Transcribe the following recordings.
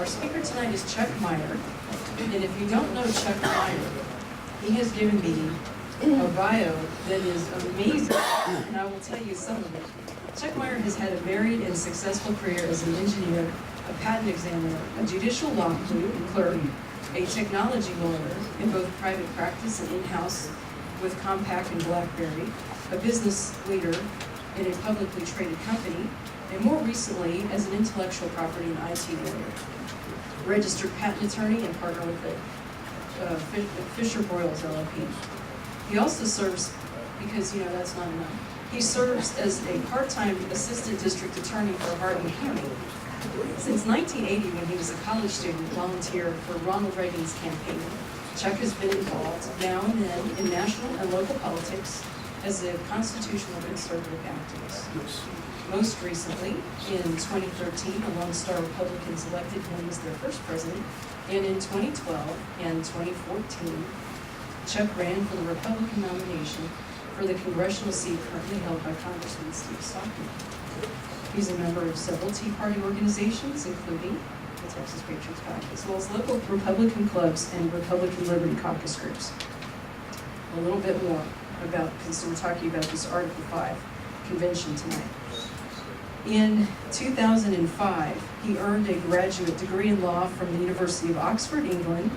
Our speaker tonight is Chuck Meyer, and if you don't know Chuck Meyer, he has given me a bio that is amazing, and I will tell you some of it. Chuck Meyer has had a varied and successful career as an engineer, a patent examiner, a judicial law clerk, a technology lawyer in both private practice and in-house with Compaq and BlackBerry, a business leader in a publicly traded company, and more recently as an intellectual property and IT lawyer, registered patent attorney and partner with the Fisher Broyles LLP. He also serves, because that's not enough, he serves as a part-time assistant district attorney for Hardin County. Since 1980, when he was a college student, volunteer for Ronald Reagan's campaign, Chuck has been involved now and then in national and local politics as a constitutional conservative activist. Most recently, in 2013, a Lone Star Republicans elected him as their first president, and in 2012 and 2014, Chuck ran for the Republican nomination for the congressional seat currently held by Congressman Steve Stockton. He's a member of several Tea Party organizations, including the Texas Patriots PAC, as well as local Republican clubs and Republican Liberty Caucus groups. A little bit more about, because we're talking about this Article 5 convention tonight. In 2005, he earned a graduate degree in law from the University of Oxford, England,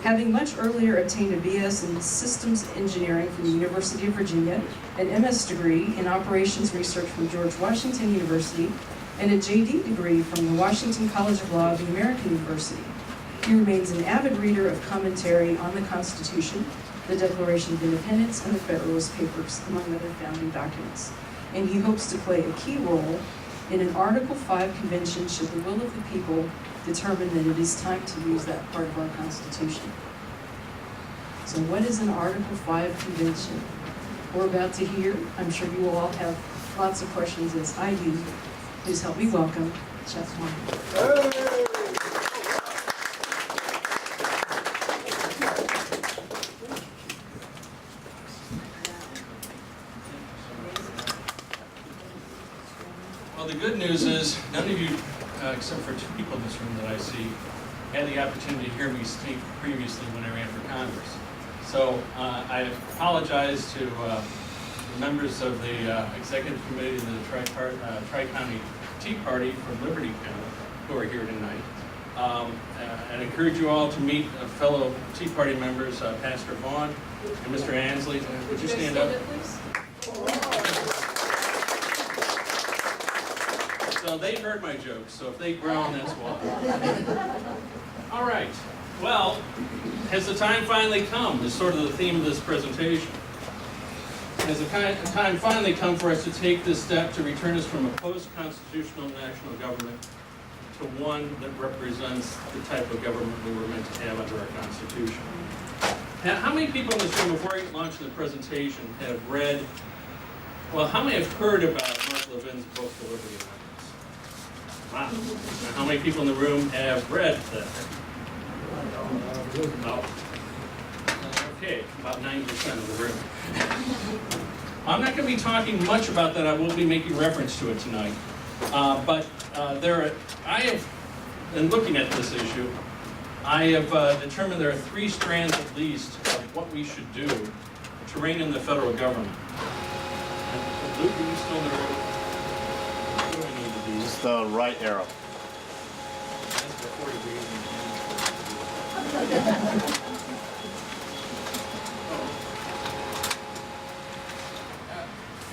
having much earlier obtained a BS in systems engineering from the University of Virginia, an MS degree in operations research from George Washington University, and a JD degree from the Washington College of Law of the American University. He remains an avid reader of commentary on the Constitution, the Declaration of Independence, and the Federalist Papers, among other founding documents. And he hopes to play a key role in an Article 5 convention should the will of the people determine that it is time to use that part of our Constitution. So what is an Article 5 convention? We're about to hear. I'm sure you will all have lots of questions, as I do. Please help me welcome Chuck Meyer. Well, the good news is none of you, except for two people in this room that I see, had the opportunity to hear me speak previously when I ran for Congress. So I apologize to the members of the Executive Committee of the Tri-County Tea Party from Liberty County who are here tonight. And encourage you all to meet fellow Tea Party members, Pastor Vaughn and Mr. Ansley. Would you stand up? So they heard my jokes, so if they groan, that's why. All right. Well, has the time finally come is sort of the theme of this presentation. Has the time finally come for us to take this step to return us from a post-constitutional national government to one that represents the type of government we were meant to have under our Constitution? Now, how many people in this room, before I launch the presentation, have read, well, how many have heard about Mark Levin's book, The Liberty Amendments? Wow. Now, how many people in the room have read that? No. Okay, about 90% of the room. I'm not going to be talking much about that. I will be making reference to it tonight. But I have, in looking at this issue, I have determined there are three strands at least of what we should do to rein in the federal government. And Luke, are you still in the room? What do I need to do? It's the right arrow. That's before you breathe.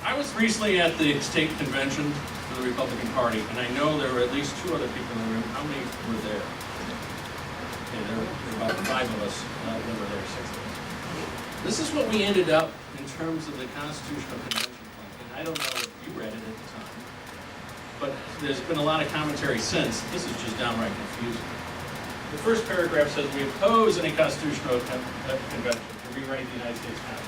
I was recently at the state convention for the Republican Party, and I know there were at least two other people in the room. How many were there? Okay, there were about 5 of us that were there, 6 of us. This is what we ended up in terms of the Constitutional Convention plan. And I don't know if you read it at the time, but there's been a lot of commentary since. This is just downright confusing. The first paragraph says, we oppose any constitutional convention to rewrite the United States Constitution.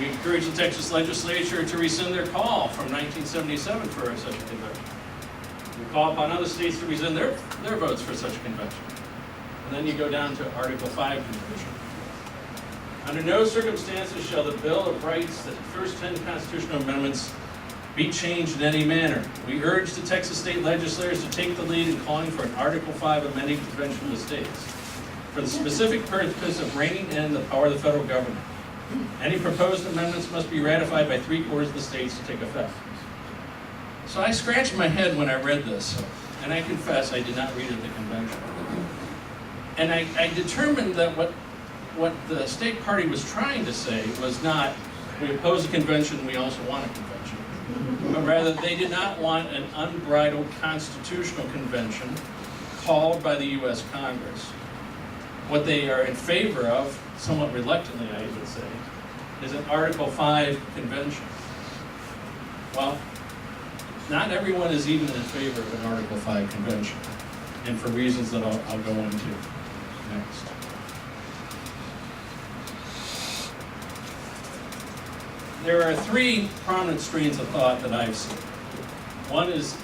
We encourage the Texas legislature to rescind their call from 1977 for such a convention. We call upon other states to rescind their votes for such a convention. And then you go down to Article 5 convention. Under no circumstances shall the Bill of Rights, the first 10 constitutional amendments, be changed in any manner. We urge the Texas state legislators to take the lead in calling for an Article 5 amending convention of the states for the specific purpose of reining in the power of the federal government. Any proposed amendments must be ratified by 3/4 of the states to take effect. So I scratched my head when I read this, and I confess I did not read it at the convention. And I determined that what the state party was trying to say was not, we oppose a convention, we also want a convention. But rather, they did not want an unbridled constitutional convention called by the U.S. Congress. What they are in favor of, somewhat reluctantly I would say, is an Article 5 convention. Well, not everyone is even in favor of an Article 5 convention, and for reasons that I'll go into next. There are three prominent strains of thought that I've seen. One is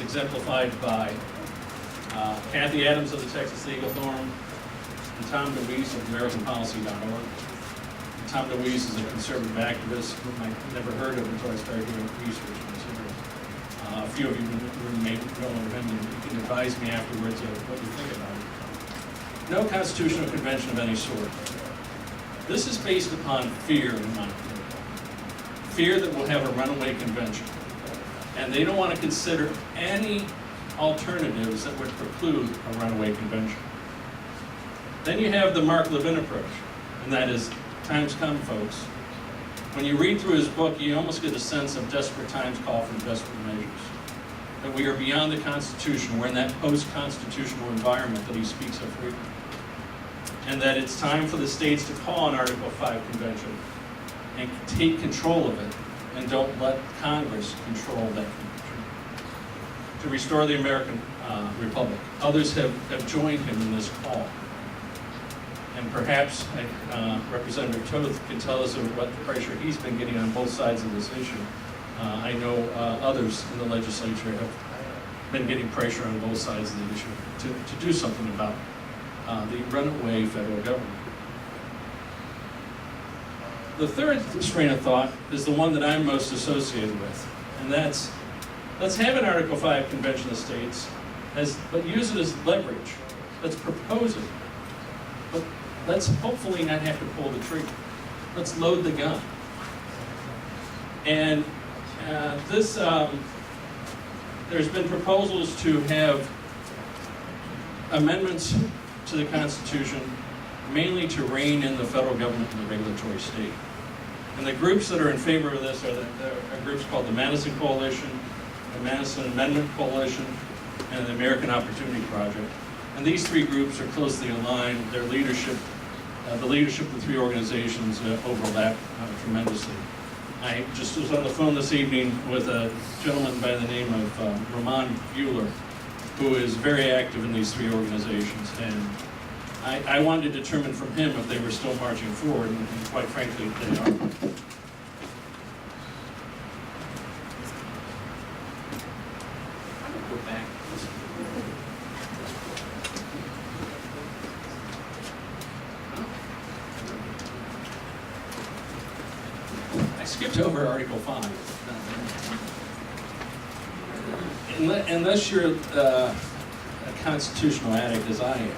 exemplified by Kathy Adams of the Texas Legal Forum and Tom DeWeese of AmericanPolicy.org. Tom DeWeese is a conservative activist whom I never heard of until I started doing research on this area. A few of you may know of him, and you can advise me afterwards of what you think about it. No constitutional convention of any sort. This is based upon fear, in my opinion. Fear that we'll have a runaway convention. And they don't want to consider any alternatives that would preclude a runaway convention. Then you have the Mark Levin approach, and that is, times come, folks. When you read through his book, you almost get a sense of desperate times call for desperate measures. That we are beyond the Constitution. We're in that post-constitutional environment that he speaks of frequently. And that it's time for the states to call an Article 5 convention and take control of it, and don't let Congress control that convention. To restore the American Republic. Others have joined him in this call. And perhaps Representative Toth can tell us what the pressure he's been getting on both sides of this issue. I know others in the legislature have been getting pressure on both sides of the issue to do something about the runaway federal government. The third strain of thought is the one that I'm most associated with, and that's, let's have an Article 5 convention of states, but use it as leverage. Let's propose it, but let's hopefully not have to pull the trigger. Let's load the gun. And there's been proposals to have amendments to the Constitution, mainly to rein in the federal government and the regulatory state. And the groups that are in favor of this are groups called the Madison Coalition, the Madison Amendment Coalition, and the American Opportunity Project. And these three groups are closely aligned. Their leadership, the leadership of the three organizations overlap tremendously. I just was on the phone this evening with a gentleman by the name of Ramon Bueller, who is very active in these three organizations. And I wanted to determine from him if they were still marching forward, and quite frankly, they are. I'm going to go back. I skipped over Article 5. Unless you're a constitutional addict as I am,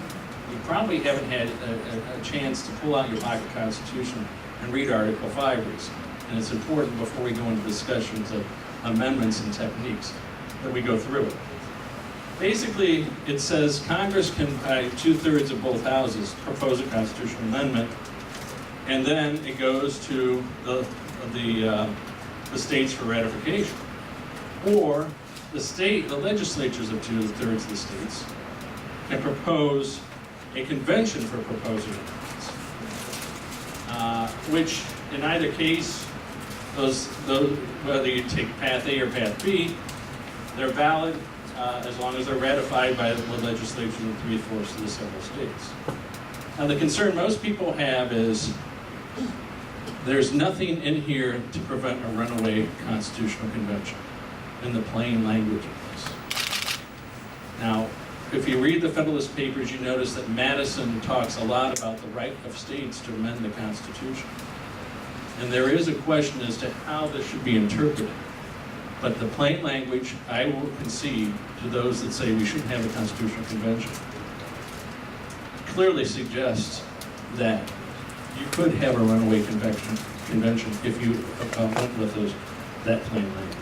you probably haven't had a chance to pull out your pocket Constitution and read Article 5 recently. And it's important before we go into discussions of amendments and techniques that we go through it. Basically, it says Congress can, by 2/3 of both houses, propose a constitutional amendment, and then it goes to the states for ratification. Or the legislatures of 2/3 of the states can propose a convention for proposing amendments, which in either case, those whether you take Path A or Path B, they're valid as long as they're ratified by the legislatures in 3/4 of the several states. Now the concern most people have is there's nothing in here to prevent a runaway constitutional convention in the plain language of this. Now, if you read the Federalist Papers, you notice that Madison talks a lot about the right of states to amend the Constitution. And there is a question as to how this should be interpreted. But the plain language, I will concede to those that say we shouldn't have a constitutional convention, clearly suggests that you could have a runaway convention if you went with that plain language.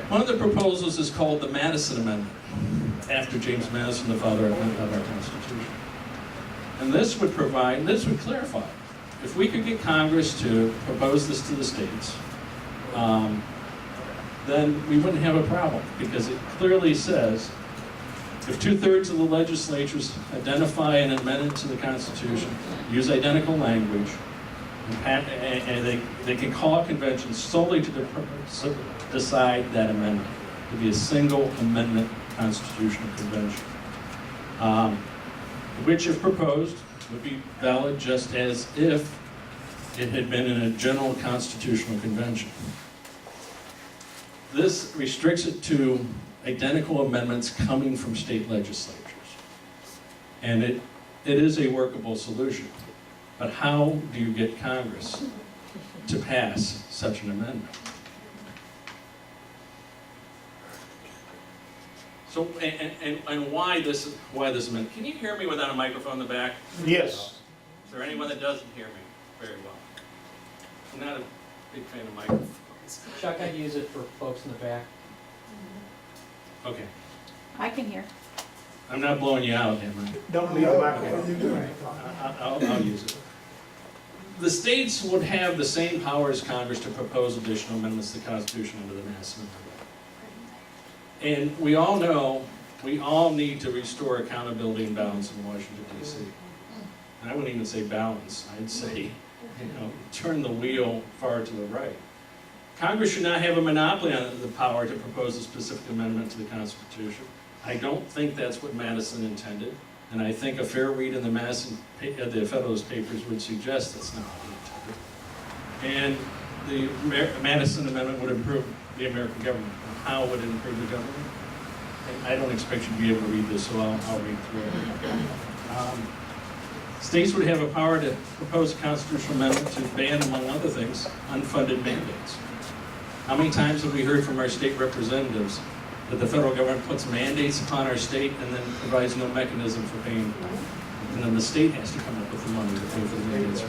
One of the proposals is called the Madison Amendment, after James Madison, the father of our Constitution. And this would clarify, if we could get Congress to propose this to the states, then we wouldn't have a problem, because it clearly says if 2/3 of the legislatures identify an amendment to the Constitution, use identical language, and they can call a convention solely to decide that amendment, to be a single amendment constitutional convention, which, if proposed, would be valid just as if it had been in a general constitutional convention. This restricts it to identical amendments coming from state legislatures. And it is a workable solution. But how do you get Congress to pass such an amendment? So, and why this amendment? Can you hear me without a microphone in the back? Yes. Is there anyone that doesn't hear me very well? I'm not a big fan of microphones. Chuck, I'd use it for folks in the back. Okay. I can hear. I'm not blowing you out, am I? Don't need a microphone. I'll use it. The states would have the same power as Congress to propose additional amendments to the Constitution under the Madison Amendment. And we all know, we all need to restore accountability and balance in Washington, D.C. And I wouldn't even say balance, I'd say, turn the wheel far to the right. Congress should not have a monopoly on the power to propose a specific amendment to the Constitution. I don't think that's what Madison intended, and I think a fair read in the Federalist Papers would suggest that's not what he intended. And the Madison Amendment would improve the American government. How would it improve the government? And I don't expect you to be able to read this, so I'll read through it. States would have a power to propose a constitutional amendment to ban, among other things, unfunded mandates. How many times have we heard from our state representatives that the federal government puts mandates upon our state and then provides no mechanism for paying for them? And then the state has to come up with the money to pay for the mandates.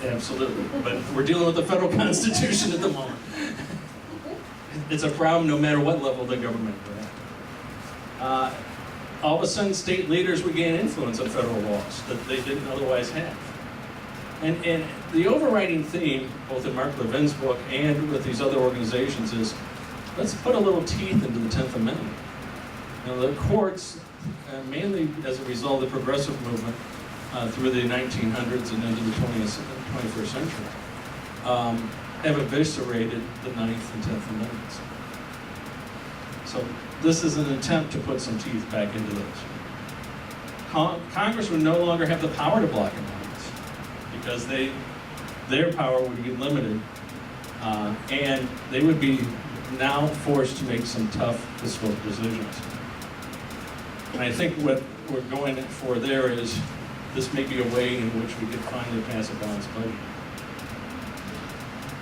Absolutely. But we're dealing with the federal Constitution at the moment. It's a problem no matter what level of the government we're at. All of a sudden, state leaders would gain influence on federal laws that they didn't otherwise have. And the overriding theme, both in Mark Levin's book and with these other organizations, is let's put a little teeth into the 10th Amendment. The courts, mainly as a result of the progressive movement through the 1900s and into the 21st century, have eviscerated the 9th and 10th Amendments. So this is an attempt to put some teeth back into those. Congress would no longer have the power to block amendments because their power would be limited, and they would be now forced to make some tough fiscal decisions. And I think what we're going for there is this may be a way in which we could finally pass a balanced budget.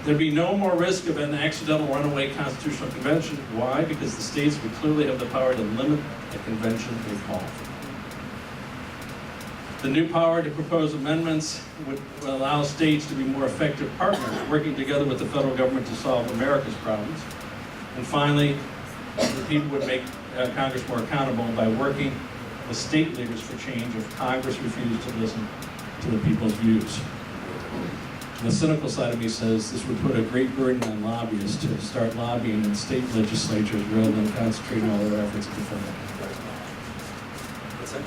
There'd be no more risk of an accidental runaway constitutional convention. Why? Because the states would clearly have the power to limit the convention they call for. The new power to propose amendments would allow states to be more effective partners, working together with the federal government to solve America's problems. And finally, the people would make Congress more accountable by working with state leaders for change if Congress refused to listen to the people's views. The cynical side of me says this would put a great burden on lobbyists to start lobbying in state legislatures rather than concentrating all their efforts at the federal. What's that?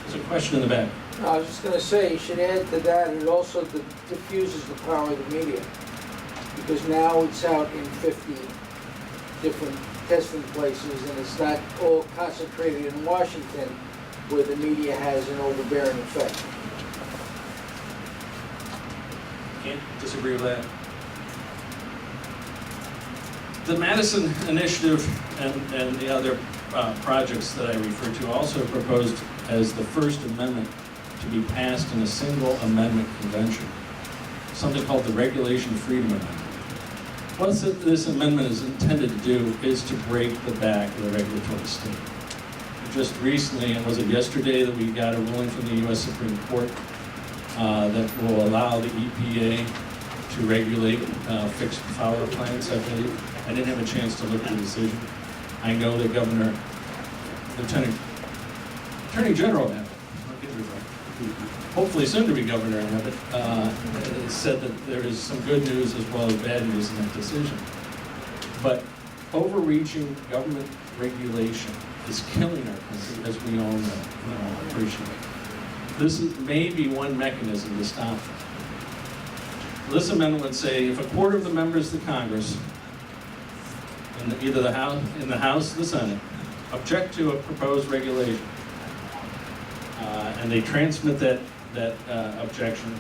There's a question in the back. I was just going to say, you should add to that, it also diffuses the power of the media, because now it's out in 50 different testing places, and it's not all concentrated in Washington, where the media has an overbearing effect. Can't disagree with that. The Madison Initiative and the other projects that I referred to also proposed as the First Amendment to be passed in a single amendment convention, something called the Regulation Freedom Amendment. What this amendment is intended to do is to break the back of the regulatory state. Just recently, and was it yesterday, that we got a ruling from the U.S. Supreme Court that will allow the EPA to regulate fixed power plants, I believe. I didn't have a chance to look at the decision. I know that Attorney General Abbott, hopefully soon to be Governor Abbott, said that there is some good news as well as bad news in that decision. But overreaching government regulation is killing our country, as we all know and all appreciate. This is maybe one mechanism to stop it. This amendment would say if a quarter of the members of the Congress, in either the House or the Senate, object to a proposed regulation, and they transmit that objection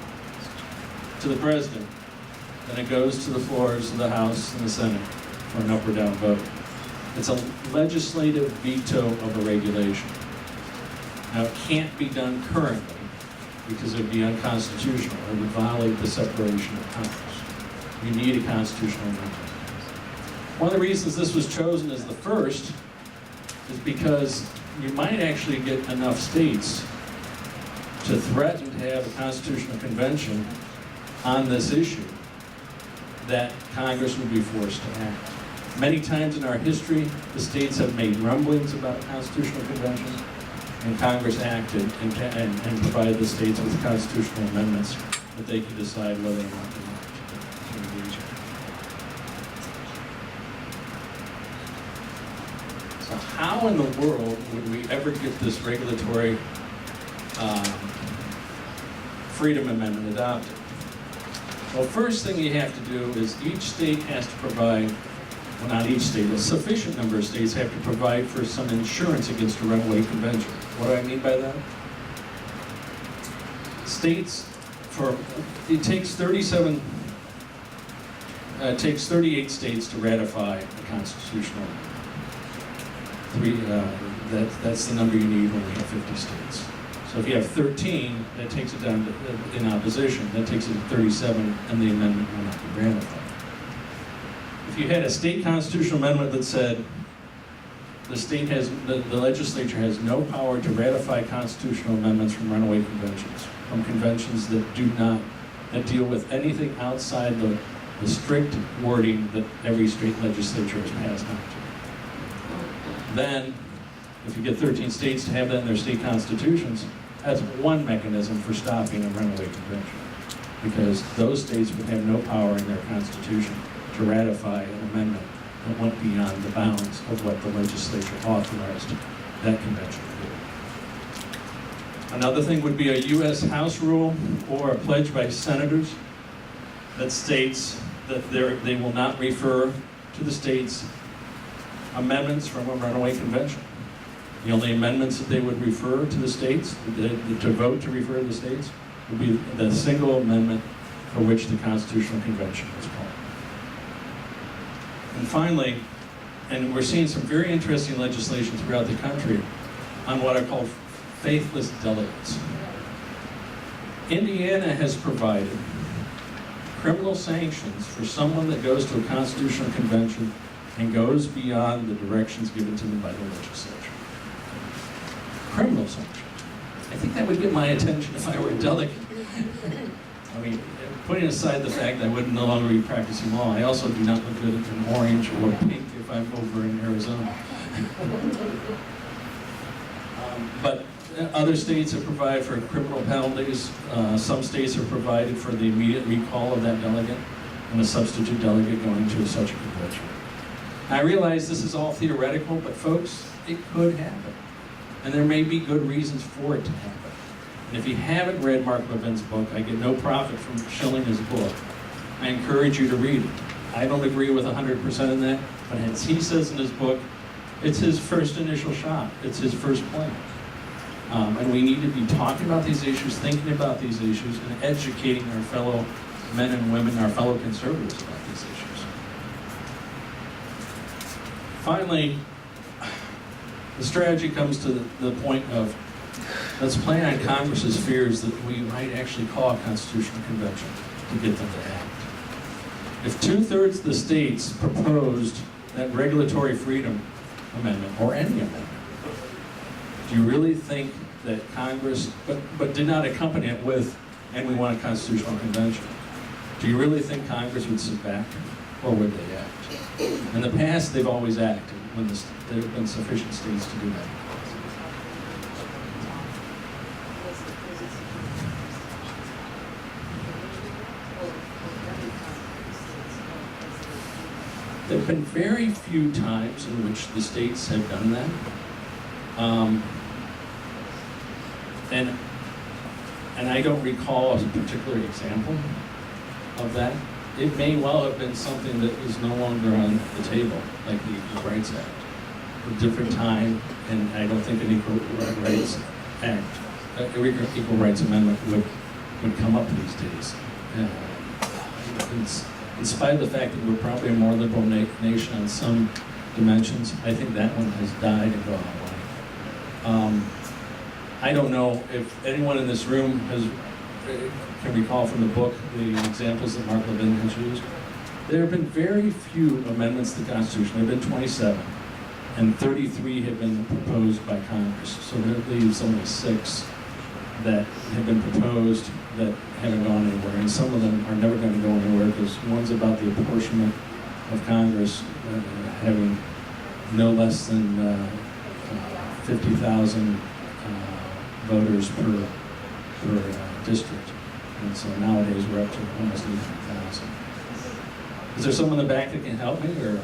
to the President, then it goes to the floors of the House and the Senate for an up or down vote. It's a legislative veto of a regulation. Now, it can't be done currently because it would be unconstitutional. It would violate the separation of powers. You need a constitutional amendment. One of the reasons this was chosen as the first is because you might actually get enough states to threaten to have a constitutional convention on this issue that Congress would be forced to act. Many times in our history, the states have made rumblings about constitutional conventions, and Congress acted and provided the states with constitutional amendments that they could decide whether or not to engage in. So how in the world would we ever get this regulatory freedom amendment adopted? Well, first thing you have to do is each state has to provide, well, not each state, a sufficient number of states have to provide for some insurance against a runaway convention. What do I mean by that? It takes 38 states to ratify a constitutional. That's the number you need when we have 50 states. So if you have 13, that takes it down to, in opposition, that takes it to 37, and the amendment will not be ratified. If you had a state constitutional amendment that said the legislature has no power to ratify constitutional amendments from runaway conventions, from conventions that deal with anything outside the strict wording that every state legislature has passed on to. Then, if you get 13 states to have that in their state constitutions, that's one mechanism for stopping a runaway convention, because those states would have no power in their constitution to ratify an amendment that went beyond the bounds of what the legislature authorized that convention to do. Another thing would be a U.S. House rule or a pledge by senators that states that they will not refer to the states amendments from a runaway convention. The only amendments that they would refer to the states, to vote to refer to the states, would be the single amendment for which the Constitutional Convention was called. And finally, and we're seeing some very interesting legislation throughout the country on what are called faithless delegates. Indiana has provided criminal sanctions for someone that goes to a constitutional convention and goes beyond the directions given to them by the legislature. Criminal sanctions. I think that would get my attention if I were a delegate. I mean, putting aside the fact that I would no longer be practicing law, I also do not look good in orange or pink if I'm over in Arizona. But other states have provided for criminal penalties. Some states have provided for the immediate recall of that delegate and a substitute delegate going to such a convention. I realize this is all theoretical, but folks, it could happen. And there may be good reasons for it to happen. And if you haven't read Mark Levin's book, I get no profit from shilling his book. I encourage you to read it. I don't agree with 100% in that, but as he says in his book, it's his first initial shot. It's his first plan. And we need to be talking about these issues, thinking about these issues, and educating our fellow men and women, our fellow conservatives about these issues. finally, the strategy comes to the point of, let's play on Congress's fears that we might actually call a constitutional convention to get them to act. If 2/3 of the states proposed that regulatory freedom amendment, or any amendment, do you really think that Congress, but did not accompany it with, and we want a constitutional convention, do you really think Congress would sit back, or would they act? In the past, they've always acted when there have been sufficient states to do that. There have been very few times in which the states have done that. And I don't recall a particular example of that. It may well have been something that is no longer on the table, like the Equal Rights Act. A different time, and I don't think an Equal Rights Act, Equal Rights Amendment would come up these days. In spite of the fact that we're probably a more liberal nation on some dimensions, I think that one has died and gone away. I don't know if anyone in this room can recall from the book the examples that Mark Levin has used. There have been very few amendments to the Constitution. There have been 27, and 33 have been proposed by Congress. So that leaves only 6 that have been proposed that haven't gone anywhere, and some of them are never going to go anywhere because one's about the apportionment of Congress having no less than 50,000 voters per district, and so nowadays we're up to almost 80,000. Is there someone in the back that can help me, or?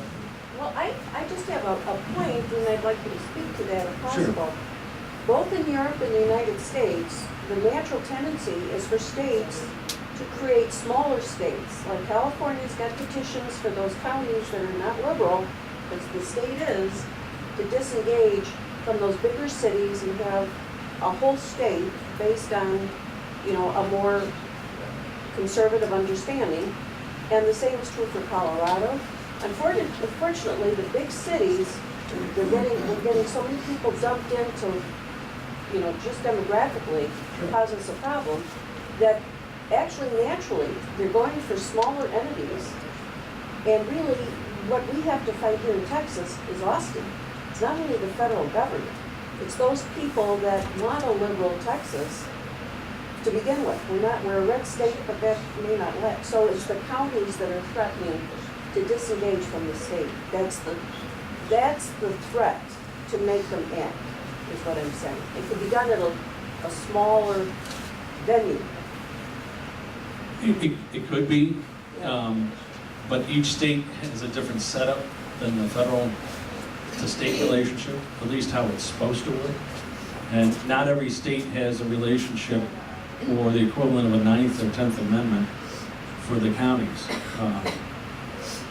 Well, I just have a point, and I'd like you to speak to that if Sure. possible. Both in Europe and the United States, the natural tendency is for states to create smaller states. Like California's got petitions for those counties that are not liberal, as the state is, to disengage from those bigger cities and have a whole state based on, a more conservative understanding. And the same is true for Colorado. Unfortunately, the big cities, we're getting so many people dumped into, just demographically, causes a problem, that actually naturally, they're going for smaller entities. And really, what we have to fight here in Texas is Austin. It's not only the federal government, it's those people that want a liberal Texas to begin with. We're a red state, but that may not let. So it's the counties that are threatening to disengage from the state. That's the threat to make them act, is what I'm saying. It could be done at a smaller venue. It could be, but each state has a different setup than the federal to state relationship, at least how it's supposed to work. And not every state has a relationship or the equivalent of a 9th or 10th Amendment for the counties.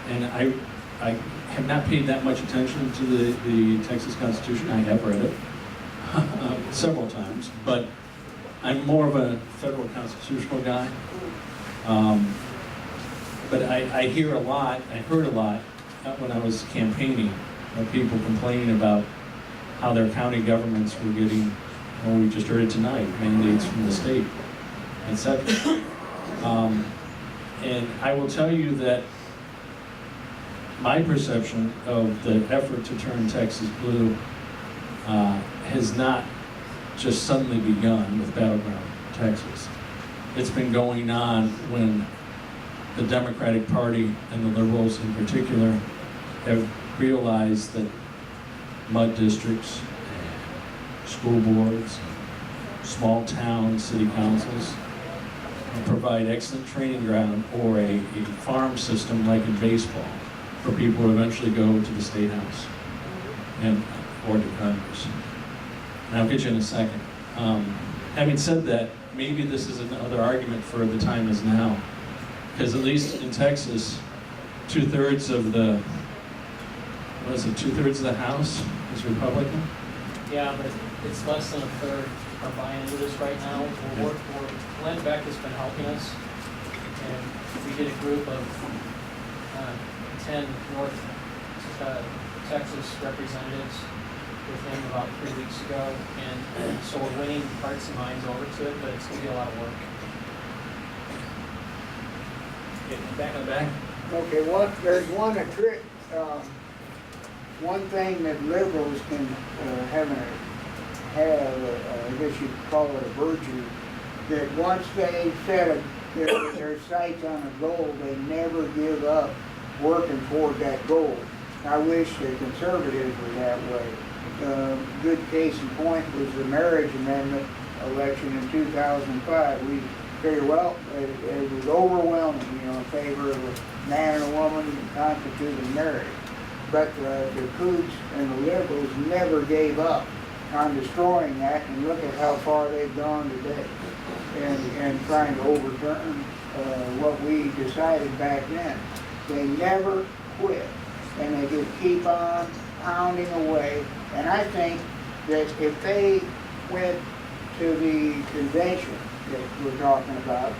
And I have not paid that much attention to the Texas Constitution. I have read it several times, but I'm more of a federal constitutional guy. But I hear a lot, I heard a lot when I was campaigning of people complaining about how their county governments were getting, well, we just heard it tonight, mandates from the state, etc. And I will tell you that my perception of the effort to turn Texas blue has not just suddenly begun with Battleground Texas. It's been going on when the Democratic Party and the liberals in particular have realized that mud districts, and school boards, small town city councils provide excellent training ground or a farm system like in baseball for people who eventually go to the State House or to Congress. And I'll get you in a second. Having said that, maybe this is another argument for the time is now. Because at least in Texas, 2/3 of the, what is it, 2/3 of the House is Republican? Yeah, but it's less than a third are buying into this right now. Glenn Beck has been helping us, and we did a group of 10 North Texas representatives with him about 3 weeks ago, and so we're winning hearts and minds over to it, but it's gonna be a lot of work. Getting back on the back. Okay, there's one thing that liberals can have, I guess you'd call it a virtue, that once they set their sights on a goal, they never give up working toward that goal. I wish the conservatives were that way. Good case in point was the marriage amendment election in 2005. We figured, well, it was overwhelming, in favor of a man and a woman constituting marriage. But the Cougs and the liberals never gave up on destroying that, and look at how far they've gone today, and trying to overturn what we decided back then. They never quit, and they just keep on pounding away. And I think that if they went to the convention that we're talking about,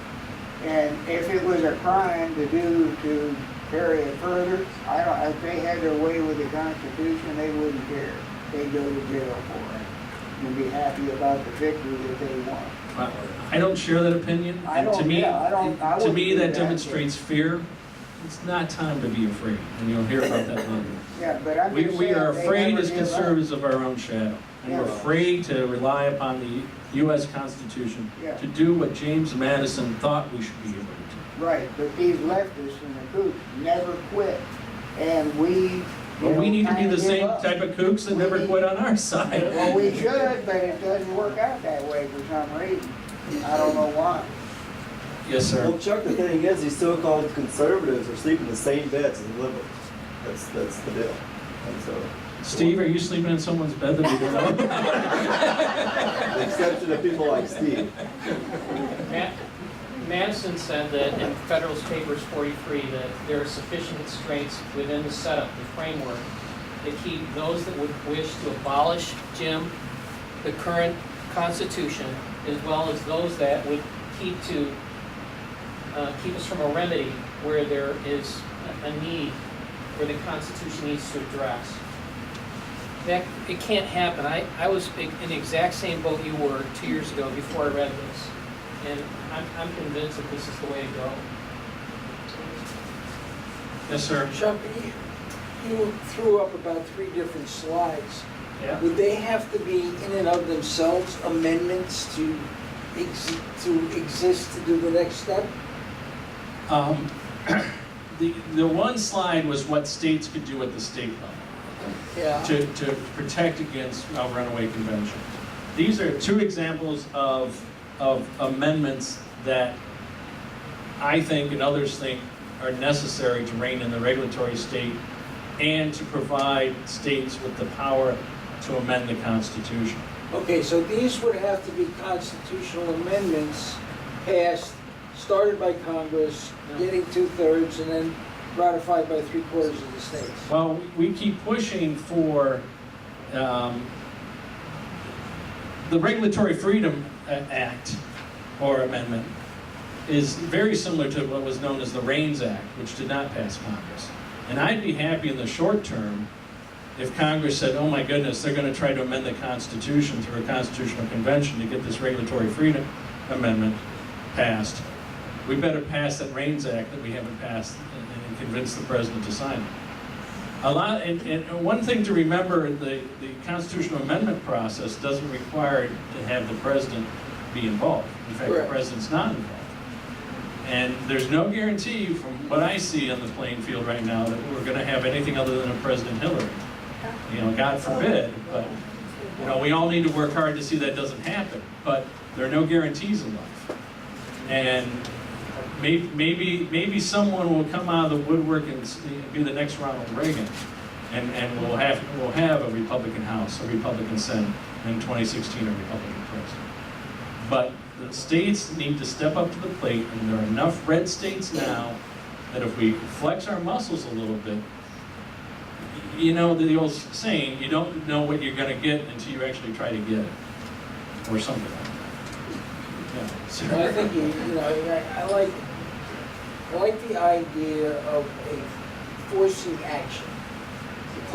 and if it was a crime to carry it further, if they had their way with the Constitution, they wouldn't care. They'd go to jail for it and be happy about the victory that they won. I don't share that opinion. And to me, that demonstrates fear. It's not time to be afraid, and you'll hear about that later. Yeah, but I'm just We saying are they afraid never as give up. conservatives of our own shadow. And we're afraid to rely upon the U.S. Constitution to do what James Madison thought we should be able to do. Right, but these leftists and the kooks never quit, and we. But we need to be kinda the give same up. type of kooks that never quit on our side. Well, we should, but it doesn't work out that way for some reason. I don't know why. Yes, sir. Well, Chuck, the thing is, these so-called conservatives are sleeping in the same beds as liberals. That's the deal. And so, Steve, are you sleeping in someone's bed that we don't know? the exception of people like Steve. Madison said that in Federalist Papers 43 that there are sufficient constraints within the setup, the framework, to keep those that would wish to abolish, Jim, the current Constitution, as well as those that would keep us from a remedy where there is a need, where the Constitution needs to address. That, it can't happen. I was in the exact same boat you were 2 years ago before I read this. And I'm convinced that this is the way to go. Yes, sir. Chuck, you threw up about 3 different slides. Yeah. Would they have to be in and of themselves amendments to exist to do the next step? The one slide was what states could do at the state level Yeah. to protect against a runaway convention. These are 2 examples of amendments that I think and others think are necessary to rein in the regulatory state and to provide states with the power to amend the Constitution. Okay, so these would have to be constitutional amendments passed, started by Congress, getting 2/3, and then ratified by 3/4 of the states. Well, we keep pushing for the Regulatory Freedom Act or amendment is very similar to what was known as the REINS Act, which did not pass Congress. And I'd be happy in the short term if Congress said, oh my goodness, they're going to try to amend the Constitution through a constitutional convention to get this Regulatory Freedom Amendment passed. We better pass that REINS Act that we haven't passed and convince the president to sign it. And one thing to remember, the constitutional amendment process doesn't require to have the president be involved. In fact, Correct. the president's not involved. And there's no guarantee from what I see on the playing field right now that we're going to have anything other than a President Hillary. God forbid, but we all need to work hard to see that doesn't happen. But there are no guarantees in life. And maybe someone will come out of the woodwork and be the next Ronald Reagan, and we'll have a Republican House, a Republican Senate, and in 2016 a Republican president. But the states need to step up to the plate, and there are enough red states now that if we flex our muscles a little bit, the old saying, you don't know what you're going to get until you actually try to get it, or something like that. Yeah. So, I think I like the idea of a forcing action.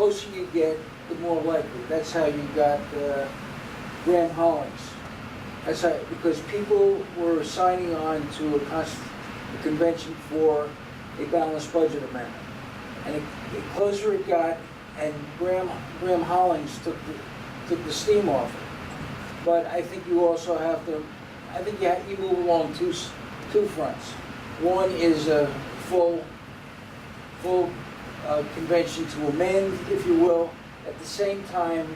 closer you get, the more likely. That's how you got Graham Hollings. That's how, because people were signing on to a convention for a balanced budget amendment. And the closer it got, and Graham Hollings took the steam off it. But I think you also have to, I think you move along two fronts. One is a full convention to amend, if you will. At the same time,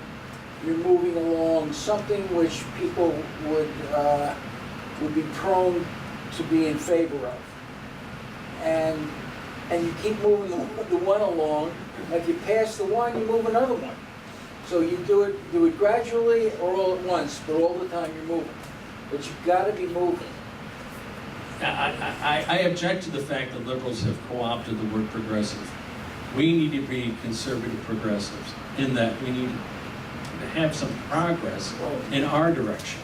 you're moving along something which people would be prone to be in favor of. And you keep moving the one along. If you pass the one, you move another one. So you do it gradually or all at once, but all the time you're moving. But you've got to be moving. I object to the fact that liberals have co-opted the word progressive. We need to be conservative progressives in that we need to have some progress in our direction.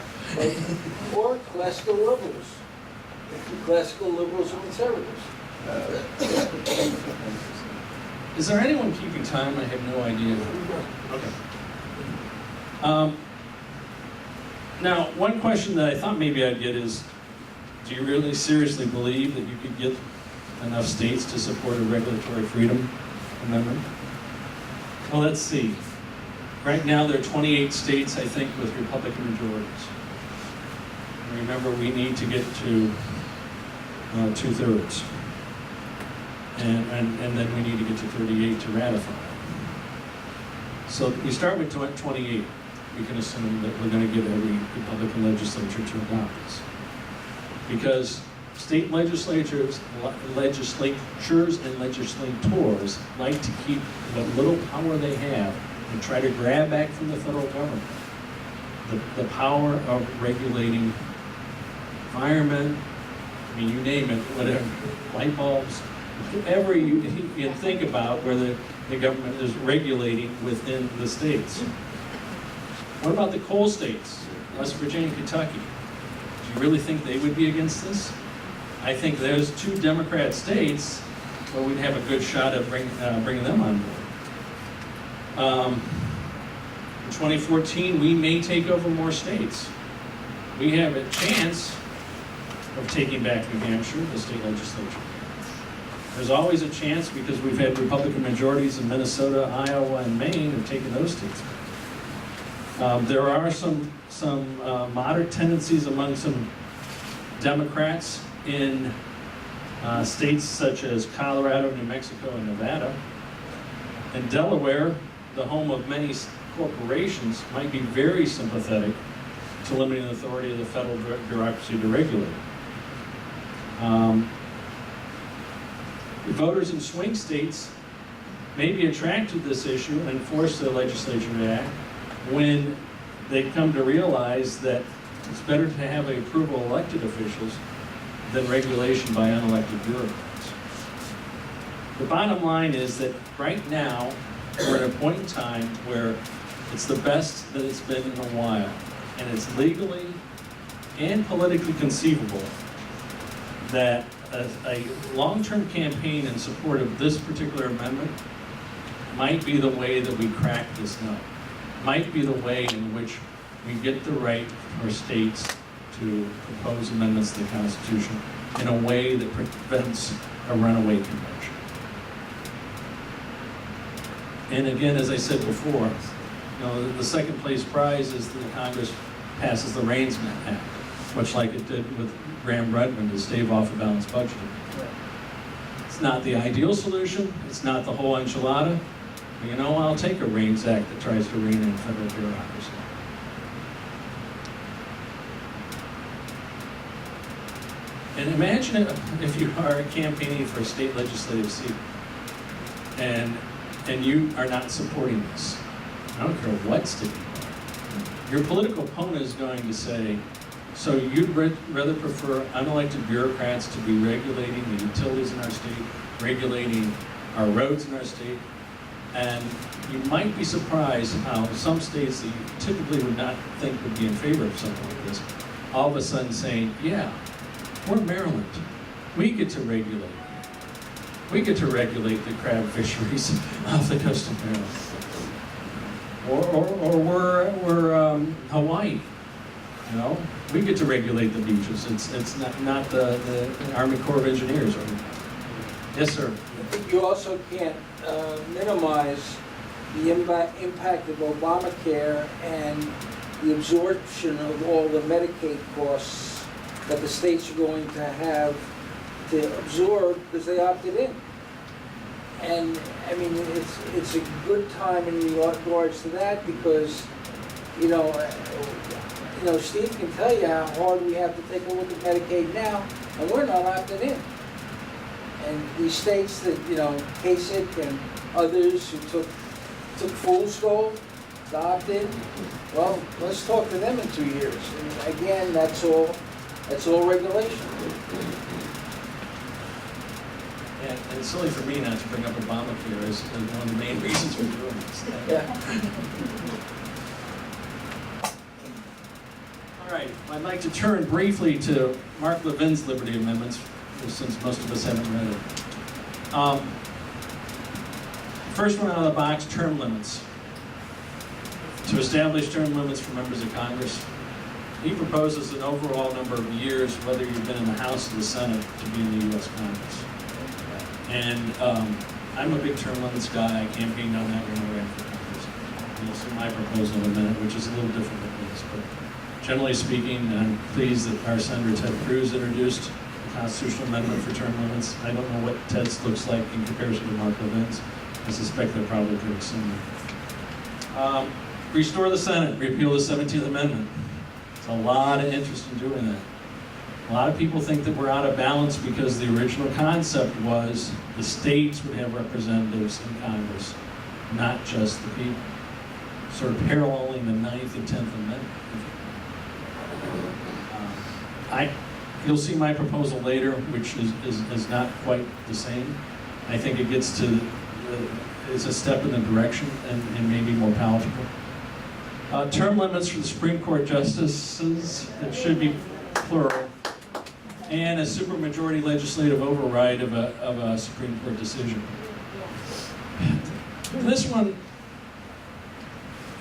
Or classical liberals. Classical liberals and conservatives. Is there anyone keeping time? I have no idea. Okay. Now, one question that I thought maybe I'd get is, do you really seriously believe that you could get enough states to support a regulatory freedom amendment? Well, let's see. Right now, there are 28 states, I think, with Republican majorities. Remember, we need to get to 2/3. And then we need to get to 38 to ratify. So we start with 28. We can assume that we're going to get every Republican legislature to adopt this. Because state legislatures and legislators like to keep what little power they have and try to grab back from the federal government the power of regulating firemen, I mean, you name it, whatever, light bulbs, whatever you think about where the government is regulating within the states. What about the coal states, West Virginia and Kentucky? Do you really think they would be against this? I think there's 2 Democrat states where we'd have a good shot at bringing them on board. In 2014, we may take over more states. We have a chance of taking back New Hampshire, the state legislature. There's always a chance because we've had Republican majorities in Minnesota, Iowa, and Maine have taken those states back. There are some moderate tendencies among some Democrats in states such as Colorado, New Mexico, and Nevada. And Delaware, the home of many corporations, might be very sympathetic to limiting the authority of the federal bureaucracy to regulate. Voters in swing states may be attracted to this issue and force the legislature to act when they come to realize that it's better to have the approval of elected officials than regulation by unelected bureaucrats. The bottom line is that right now, we're at a point in time where it's the best that it's been in a while, and it's legally and politically conceivable that a long-term campaign in support of this particular amendment might be the way that we crack this nut. Might be the way in which we get the right for states to propose amendments to the Constitution in a way that prevents a runaway convention. And again, as I said before, the second place prize is that Congress passes the Reins Act, much like it did with Graham-Rudman to stave off a balanced budget. It's not the ideal solution. It's not the whole enchilada. But I'll take a Reins Act that tries to rein in federal bureaucracy. And imagine if you are campaigning for a state legislative seat and you are not supporting this. I don't care what state you are. Your political opponent is going to say, so you'd rather prefer unelected bureaucrats to be regulating the utilities in our state, regulating our roads in our state, and you might be surprised how some states that you typically would not think would be in favor of something like this, all of a sudden saying, yeah, we're Maryland. We get to regulate. We get to regulate the crab fisheries off the coast of Maryland. Or we're Hawaii, you know? We get to regulate the beaches. It's not the Army Corps of Engineers. Yes, sir. You also can't minimize the impact of Obamacare and the absorption of all the Medicaid costs that the states are going to have to absorb because they opted in. And I mean, it's a good time in regards to that because, you know, Steve can tell you how hard we have to take a look at Medicaid now, and we're not opted in. And these states that, you know, Kasich and others who took fool's gold to opt in, well, let's talk to them in 2 years. And again, that's all regulation. And it's silly for me not to bring up Obamacare as one of the main reasons we're doing this. Yeah. All right, I'd like to turn briefly to Mark Levin's Liberty Amendments, since most of us haven't read it. First one out of the box, term limits. To establish term limits for members of Congress. He proposes an overall number of years, whether you've been in the House or the Senate, to be in the U.S. Congress. And I'm a big term limits guy. I campaigned on that when I ran for Congress. And you'll see my proposal in a minute, which is a little different than this. But generally speaking, I'm pleased that our Senator Ted Cruz introduced a constitutional amendment for term limits. I don't know what Ted's looks like in comparison to Mark Levin's. I suspect they're probably pretty similar. Restore the Senate, repeal the 17th Amendment. There's a lot of interest in doing that. A lot of people think that we're out of balance because the original concept was the states would have representatives in Congress, not just the people. Sort of paralleling the 9th and 10th Amendment. You'll see my proposal later, which is not quite the same. I think it gets to, it's a step in the direction and maybe more palatable. Term limits for the Supreme Court justices, it should be plural, and a supermajority legislative override of a Supreme Court decision. This one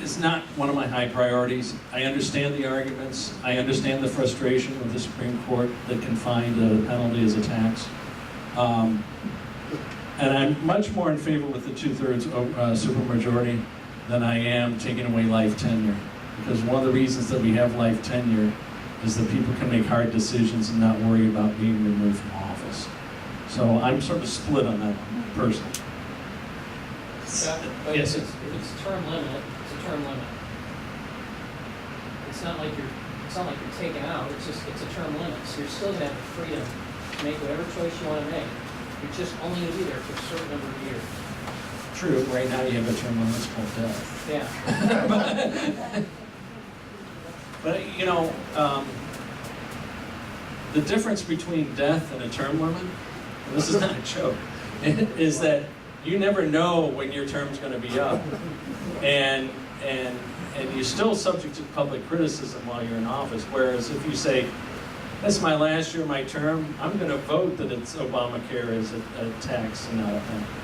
is not one of my high priorities. I understand the arguments. I understand the frustration with the Supreme Court that can find a penalty as a tax. And I'm much more in favor with the 2/3 supermajority than I am taking away life tenure. Because one of the reasons that we have life tenure is that people can make hard decisions and not worry about being removed from office. So I'm sort of split on that one, personally. But Yes. if it's a term limit, it's a term limit. It's not like you're taken out, it's a term limit. So you're still gonna have the freedom to make whatever choice you wanna make. You're just only gonna be there for a certain number of years. True, right now you have a term limit called death. Yeah. But you know, the difference between death and a term limit, and this is not a joke, is that you never know when your term's going to be up, and you're still subject to public criticism while you're in office. Whereas if you say, "This is my last year of my term, I'm going to vote that it's Obamacare is a tax and not a penalty."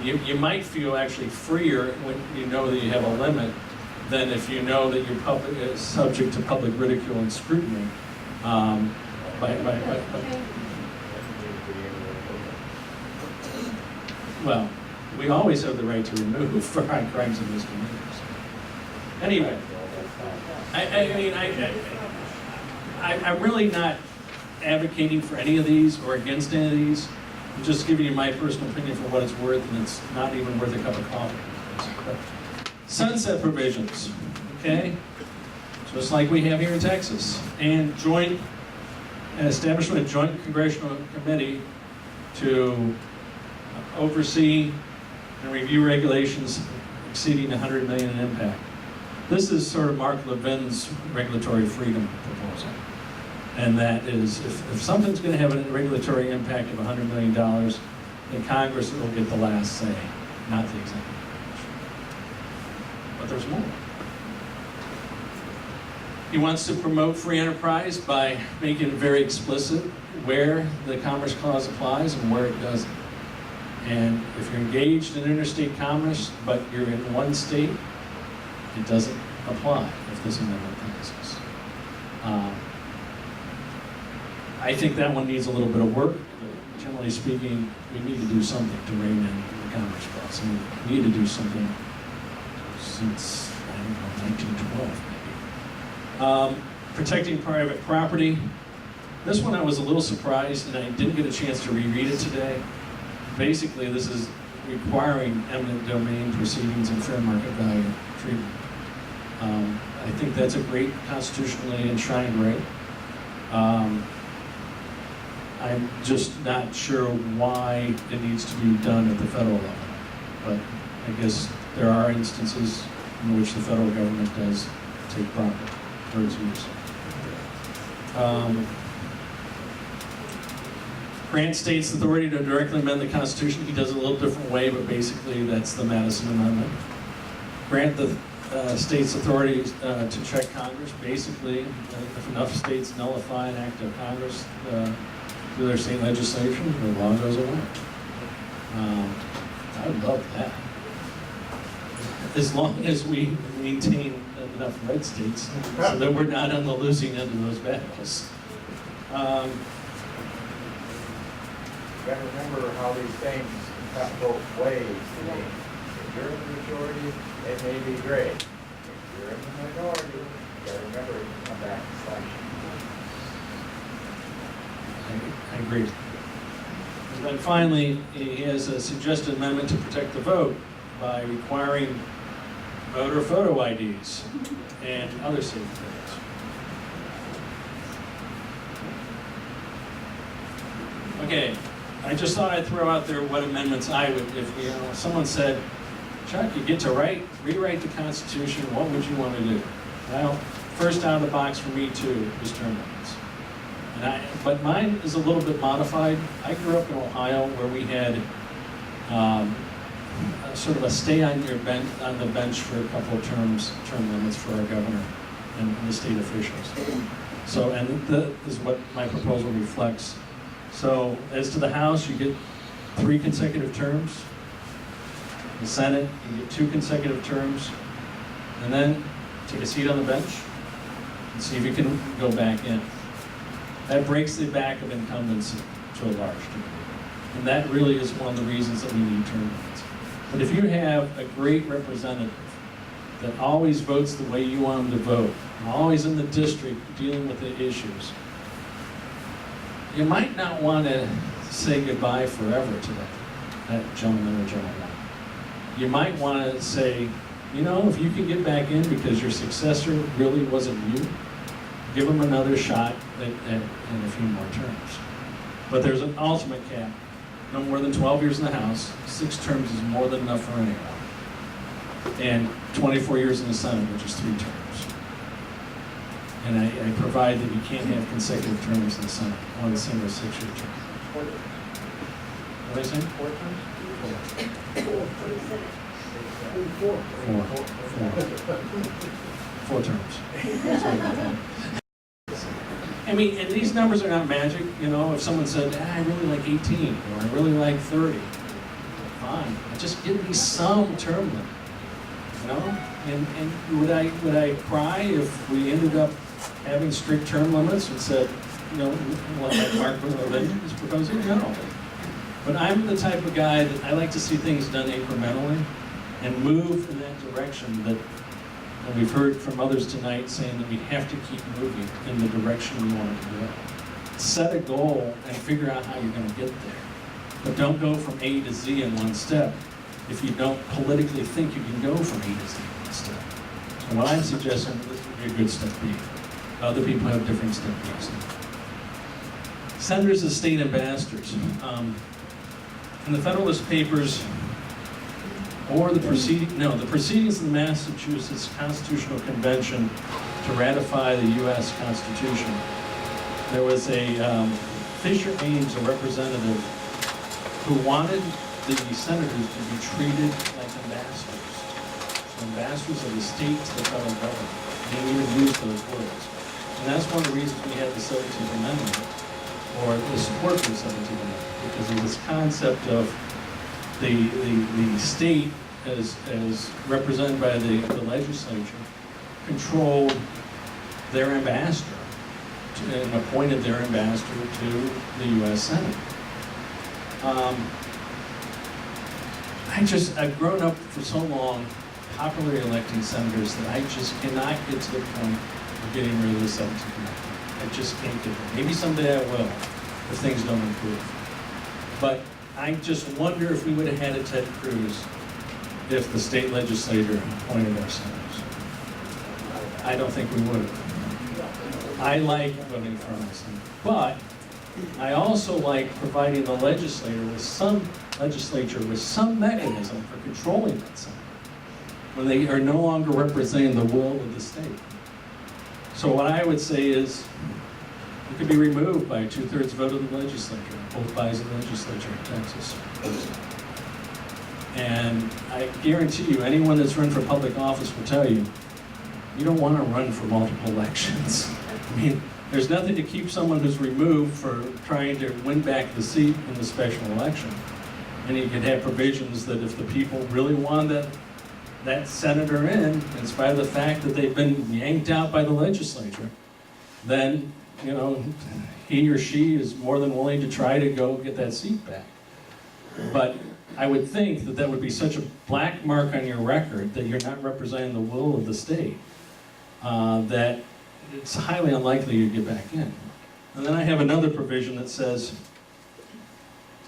You might feel actually freer when you know that you have a limit than if you know that you're subject to public ridicule and scrutiny. Well, we always have the right to remove for high crimes and misdemeanors. Anyway, I'm really not advocating for any of these or against any of these. I'm just giving you my personal opinion for what it's worth, and it's not even worth a cup of coffee. Sunset provisions, okay? Just like we have here in Texas. And establishment of joint congressional committee to oversee and review regulations exceeding 100 million in impact. This is sort of Mark Levin's regulatory freedom proposal. And that is, if something's going to have a regulatory impact of $100 million, then Congress will get the last say, not the executive branch. But there's more. He wants to promote free enterprise by making it very explicit where the Commerce Clause applies and where it doesn't. And if you're engaged in interstate commerce, but you're in one state, it doesn't apply if this amendment passes. I think that one needs a little bit of work. But generally speaking, we need to do something to rein in the commerce clause. And we need to do something since, I don't know, 1912 maybe. Protecting private property. This one I was a little surprised, and I didn't get a chance to reread it today. Basically, this is requiring eminent domain proceedings and fair market value treatment. I think that's a great constitutionally enshrined right. I'm just not sure why it needs to be done at the federal level. But I guess there are instances in which the federal government does take property for its use. Grant states authority to directly amend the Constitution. He does it a little different way, but basically that's the Madison Amendment. Grant the states authority to check Congress. Basically, if enough states nullify an act of Congress through their state legislation, the law goes away. I would love that. As long as we maintain enough red states so that we're not on the losing end of those battles. You gotta remember how these things cut both ways. I mean, if you're in the majority, it may be great. If you're in the minority, you gotta remember it can come back and slash I agree. And then finally, he has a suggested amendment to protect the vote by requiring voter photo IDs and other safety things. Okay, I just thought I'd throw out there what amendments I would, if someone said, Chuck, you get to rewrite the Constitution, what would you want to do? Well, first out of the box for me too is term limits. But mine is a little bit modified. I grew up in Ohio where we had sort of a stay on the bench for a couple of term limits for our governor and the state officials. So, and that is what my proposal reflects. So, as to the House, you get 3 consecutive terms. The Senate, you get 2 consecutive terms. And then take a seat on the bench and see if you can go back in. That breaks the back of incumbency to a large degree. And that really is one of the reasons that we need term limits. But if you have a great representative that always votes the way you want them to vote, always in the district dealing with the issues, you might not want to say goodbye forever to that gentleman or gentlewoman. You might want to say, you know, if you can get back in because your successor really wasn't you, give them another shot at a few more terms. But there's an ultimate cap. No more than 12 years in the House. 6 terms is more than enough for anyone. And 24 years in the Senate, which is 3 terms. And I provide that you can't have consecutive terms in the Senate on the single 6-year term. What did I say? 4 terms? 4 terms. I mean, and these numbers are not magic. You know, if someone said, I really like 18, or I really like 30, fine. Just give me some term limit. You know? And would I cry if we ended up having strict term limits and said, you know, like Mark is proposing? No. But I'm the type of guy that I like to see things done incrementally and move in that direction that, and we've heard from others tonight saying that we have to keep moving in the direction we want to go. Set a goal and figure out how you're going to get there. But don't go from A to Z in one step if you don't politically think you can go from A to Z in one step. So what I'm suggesting, this would be a good step B. Other people have different step Bs. Senators as state ambassadors. In the Federalist Papers, or the proceedings of the Massachusetts Constitutional Convention to ratify the U.S. Constitution, there was a Fisher Ames, a representative, who wanted the senators to be treated like ambassadors. So ambassadors of the state to the federal government. He didn't even use those words. And that's one of the reasons we had the 17th Amendment, or the support for the 17th Amendment, because of this concept of the state, as represented by the legislature, controlled their ambassador and appointed their ambassador to the U.S. Senate. I've grown up for so long popularly electing senators that I just cannot get to the point of getting rid of the 17th Amendment. I just can't get there. Maybe someday I will, if things don't improve. But I just wonder if we would have had a Ted Cruz if the state legislature appointed our senators. I don't think we would have. I like voting for our senator, but I also like providing the legislature with some mechanism for controlling that senator when they are no longer representing the will of the state. So what I would say is it could be removed by a 2/3 vote of the legislature, both bodies of the legislature in Texas. And I guarantee you, anyone that's run for public office will tell you, you don't want to run for multiple elections. I mean, there's nothing to keep someone who's removed for trying to win back the seat in the special election. And you could have provisions that if the people really want that senator in spite of the fact that they've been yanked out by the legislature, then, you know, he or she is more than willing to try to go get that seat back. But I would think that that would be such a black mark on your record that you're not representing the will of the state, that it's highly unlikely you'd get back in. And then I have another provision that says,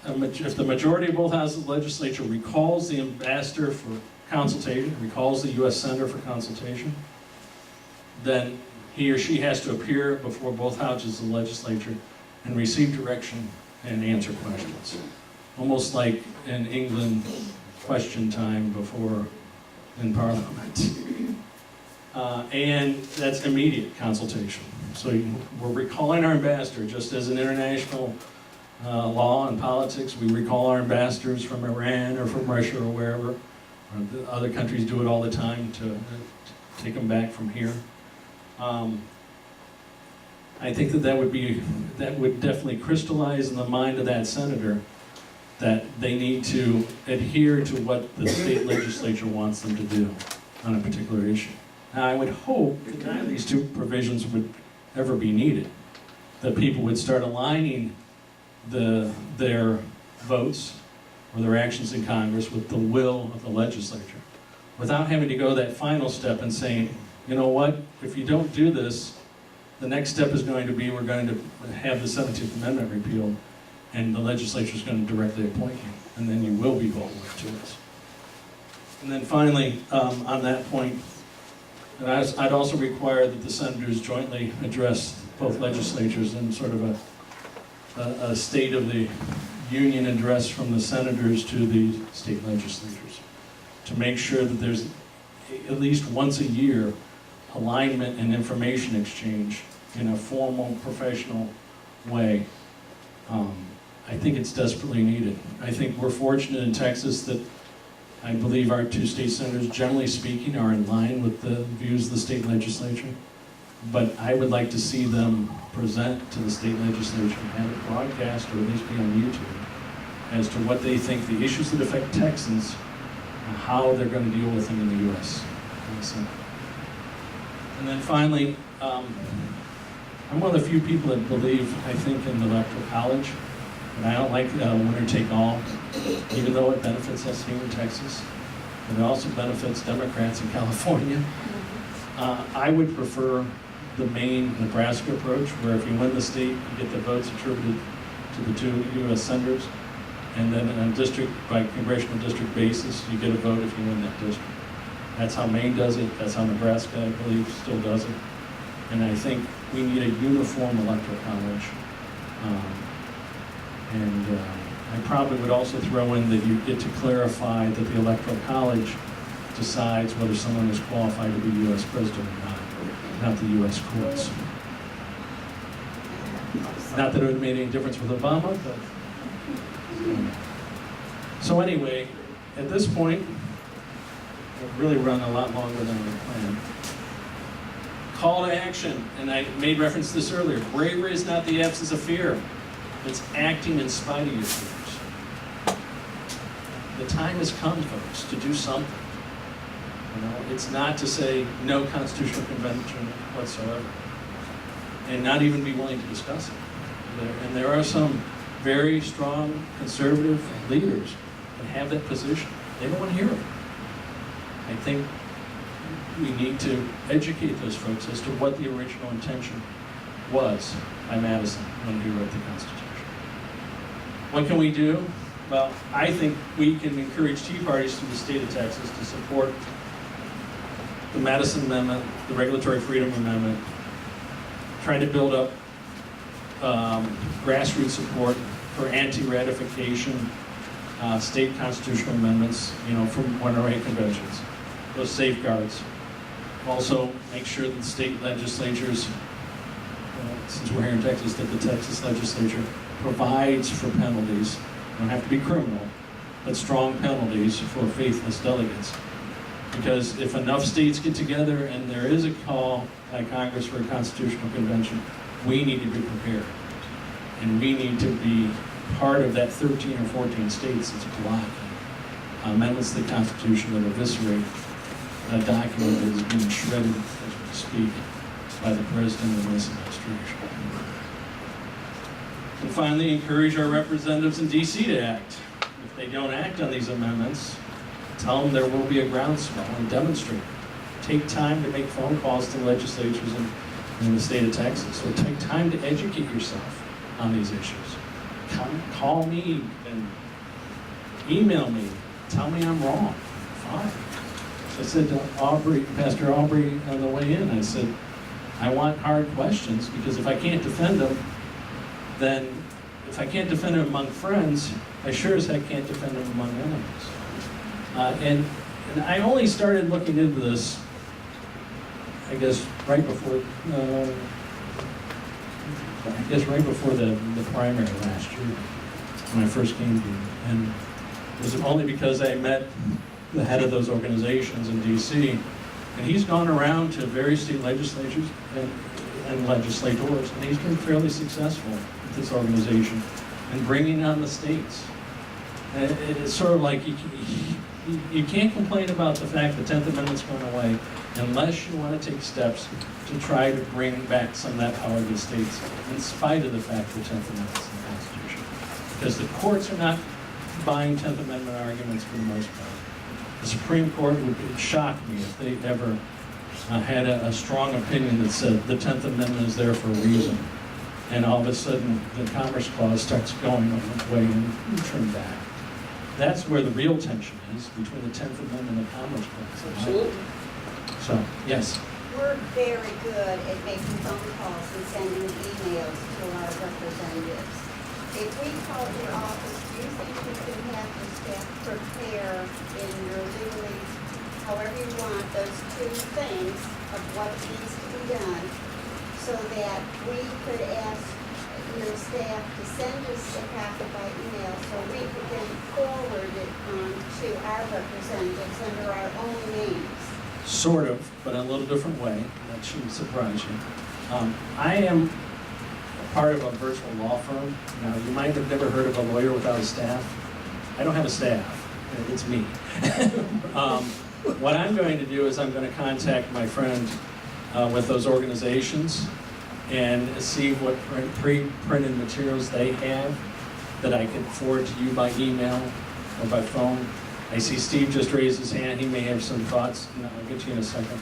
if the majority of both houses of the legislature recalls the ambassador for consultation, recalls the U.S. Senator for consultation, then he or she has to appear before both houses of the legislature and receive direction and answer questions. Almost like in England, question time before in Parliament. And that's immediate consultation. So we're recalling our ambassador, just as in international law and politics, we recall our ambassadors from Iran or from Russia or wherever. Other countries do it all the time to take them back from here. I think that would definitely crystallize in the mind of that senator that they need to adhere to what the state legislature wants them to do on a particular issue. Now, I would hope that none of these two provisions would ever be needed, that people would start aligning their votes or their actions in Congress with the will of the legislature, without having to go that final step and saying, you know what, if you don't do this, the next step is going to be we're going to have the 17th Amendment repealed, and the legislature is going to directly appoint you, and then you will be voting with choice. And then finally, on that point, I'd also require that the senators jointly address both legislatures in sort of a state of the union address from the senators to the state legislatures, to make sure that there's at least once a year alignment and information exchange in a formal, professional way. I think it's desperately needed. I think we're fortunate in Texas that I believe our two state senators, generally speaking, are in line with the views of the state legislature. But I would like to see them present to the state legislature and have it broadcast, or at least be on YouTube, as to what they think the issues that affect Texans and how they're going to deal with them in the U.S. And then finally, I'm one of the few people that believe, I think, in the Electoral College. And I don't like winner take all, even though it benefits us here in Texas. And it also benefits Democrats in California. I would prefer the Maine, Nebraska approach, where if you win the state, you get the votes attributed to the two U.S. senators. And then on a district, by congressional district basis, you get a vote if you win that district. That's how Maine does it. That's how Nebraska, I believe, still does it. And I think we need a uniform electoral college. I probably would also throw in that you get to clarify that the Electoral College decides whether someone is qualified to be U.S. president or not the U.S. courts. Not that it would make any difference with Obama, but... So anyway, at this point, I've really run a lot longer than I planned. Call to action, and I made reference to this earlier. Bravery is not the absence of fear. It's acting in spite of your fears. The time has come, folks, to do something. You know, it's not to say no constitutional convention whatsoever, and not even be willing to discuss it. And there are some very strong conservative leaders that have that position. They don't want to hear it. I think we need to educate those folks as to what the original intention was by Madison when he wrote the Constitution. What can we do? Well, I think we can encourage Tea Parties through the state of Texas to support the Madison Amendment, the Regulatory Freedom Amendment, trying to build up grassroots support for anti-ratification state constitutional amendments, you know, from 108 conventions, those safeguards. Also, make sure that the state legislatures, since we're here in Texas, that the Texas legislature provides for penalties. They don't have to be criminal, but strong penalties for faithless delegates. Because if enough states get together and there is a call by Congress for a constitutional convention, we need to be prepared. And we need to be part of that 13 or 14 states that's blocking amendments to the Constitution that eviscerate a document that is being shredded as we speak by the President of this administration. And finally, encourage our representatives in D.C. to act. If they don't act on these amendments, tell them there will be a groundswell and demonstrate. Take time to make phone calls to legislatures in the state of Texas, or take time to educate yourself on these issues. Call me and email me. Tell me I'm wrong. Fine. I said to Pastor Aubrey on the way in, I said, I want hard questions, because if I can't defend them, then if I can't defend them among friends, I sure as heck can't defend them among enemies. And I only started looking into this, I guess, right before the primary last year, when I first came here. And it was only because I met the head of those organizations in D.C., and he's gone around to various state legislatures and legislators, and he's been fairly successful with this organization and bringing on the states. And it's sort of like you can't complain about the fact the 10th Amendment's going away unless you want to take steps to try to bring back some of that power to the states, in spite of the fact the 10th Amendment's in the Constitution. Because the courts are not buying 10th Amendment arguments for the most part. The Supreme Court would shock me if they ever had a strong opinion that said the 10th Amendment is there for a reason, and all of a sudden the Commerce Clause starts going away and turned back. That's where the real tension is between the 10th Amendment and the Commerce Clause. Absolutely. So, yes. We're very good at making phone calls and sending emails to our representatives. If we called your office, do you think you can have the staff prepare in your legally, however you want, those two things of what needs to be done, so that we could ask your staff to send us a copy by email, so we could then forward it on to our representatives under our own names? Sort of, but in a little different way. That shouldn't surprise you. I am part of a virtual law firm. Now, you might have never heard of a lawyer without a staff. I don't have a staff. It's me. What I'm going to do is I'm going to contact my friend with those organizations and see what pre-printed materials they have that I can forward to you by email or by phone. I see Steve just raised his hand. He may have some thoughts, and I'll get you in a second.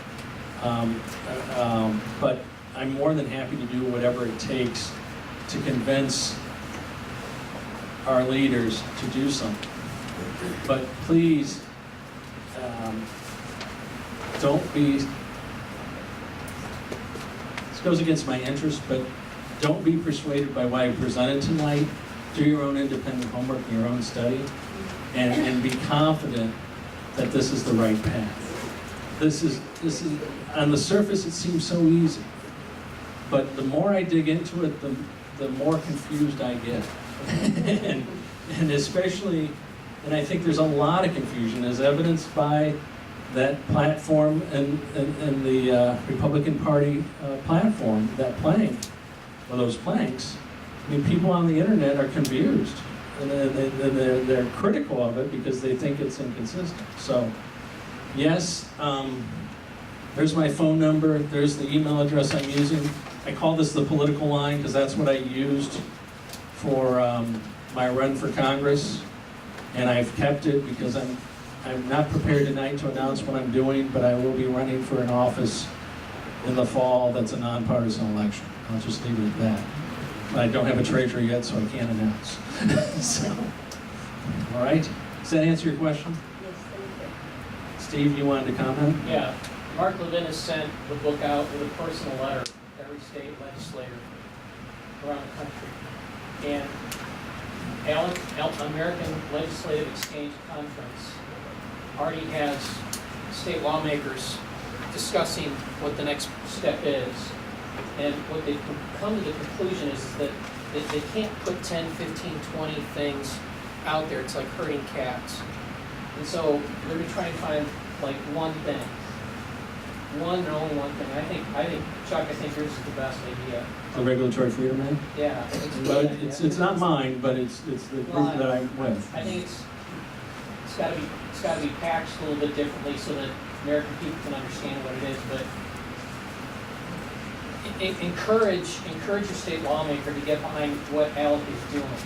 But I'm more than happy to do whatever it takes to convince our leaders to do something. But please, don't be, this goes against my interest, but don't be persuaded by what I presented tonight. Do your own independent homework and your own study, and be confident that this is the right path. This is, on the surface it seems so easy, but the more I dig into it, the more confused I get. and especially, and I think there's a lot of confusion, as evidenced by that platform and the Republican Party platform, that plank, or those planks. I mean, people on the internet are confused. And they're critical of it because they think it's inconsistent. So, yes, there's my phone number, there's the email address I'm using. I call this the political line because that's what I used for my run for Congress. And I've kept it because I'm not prepared tonight to announce what I'm doing, but I will be running for an office in the fall that's a nonpartisan election. I'll just leave it at that. But I don't have a treasurer yet, so I can't announce. So, all right. Does that answer your question? Yes, thank you. Steve, you wanted to comment? Yeah, Mark Levin has sent the book out with a personal letter to every state legislator around the country. And American Legislative Exchange Conference already has state lawmakers discussing what the next step is. And what they've come to the conclusion is that they can't put 10, 15, 20 things out there. It's like herding cats. And so they're going to try and find like one thing. One and only one thing. I think, Chuck, I think yours is the best idea. The Regulatory Freedom Act? Yeah. It's a But good idea. it's not mine, but it's the group that I'm with. I think it's got to be patched a little bit differently so that American people can understand what it is. But encourage your state lawmaker to get behind what ALEC is doing.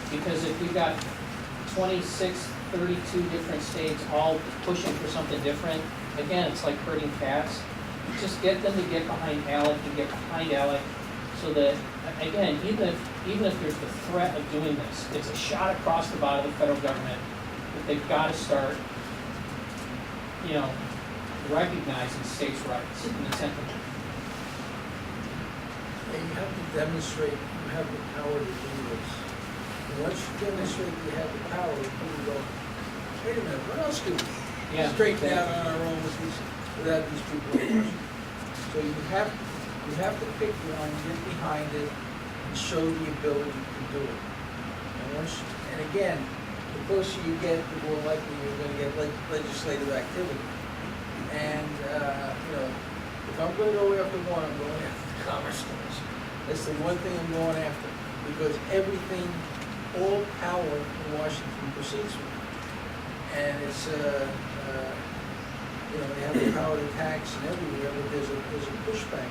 Because if we've got 26, 32 different states all pushing for something different, again, it's like herding cats. Just get them to get behind ALEC and get behind ALEC so that, again, even if there's the threat of doing this, it's a shot across the bow to the federal government that they've got to start, recognizing states' rights in the 10th Amendment. And you have to demonstrate you have the power to do this. And once you demonstrate you have the power, people go, wait a minute, what else do we straighten out on our own without these people? So you have to pick one, get behind it, and show the ability to do it. And again, the closer you get, the more likely you're going to get legislative activity. And if I'm going to go after one, I'm going after the commerce stores. That's the one thing I'm going after, because everything, all power in Washington proceeds from it. And it's, they have the power to tax and everywhere, but there's a pushback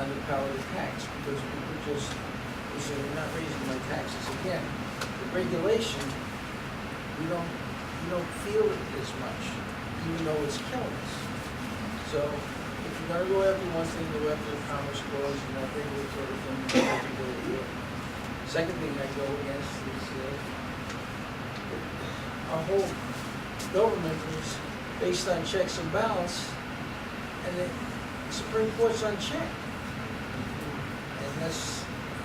on the power to tax, because people just, they say, we're not raising my taxes again. The regulation, you don't feel it as much, even though it's killing us. So if you're going to go after one thing, go after the commerce clause and that regulatory thing, you have to go do it. Second thing I go against is our whole government is based on checks and balance, and the Supreme Court's unchecked. And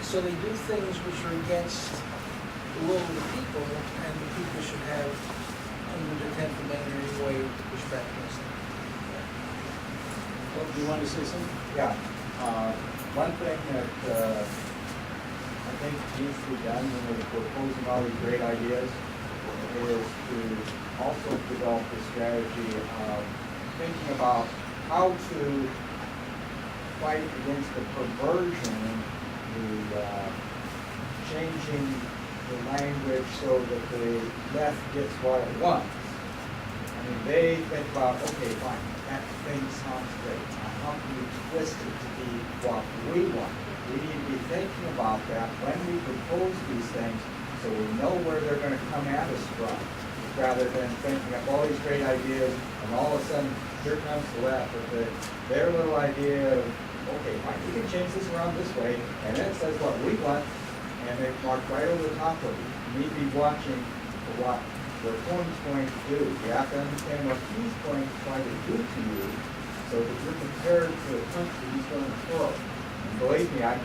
so they do things which are against the will of the people, and the people should have, under the 10th Amendment anyway, to push back against them. Well, do you want to say something? Yeah. One thing that I think needs to be done when we're proposing all these great ideas is to also develop the strategy of thinking about how to fight against the perversion, the changing the language so that the left gets what it wants. I mean, they think about, okay, fine, that thing sounds great. Now, how can we twist it to be what we want? We need to be thinking about that when we propose these things so we know where they're going to come at us from, rather than thinking up all these great ideas and all of a sudden here comes the left with their little idea of, okay, fine, we can change this around this way, and then it says what we want, and they mark right over the top of it. You need to be watching for what your opponent's going to do. You have to understand what he's going to try to do to you so that you're prepared for the punch that he's going to throw. And believe me, I'm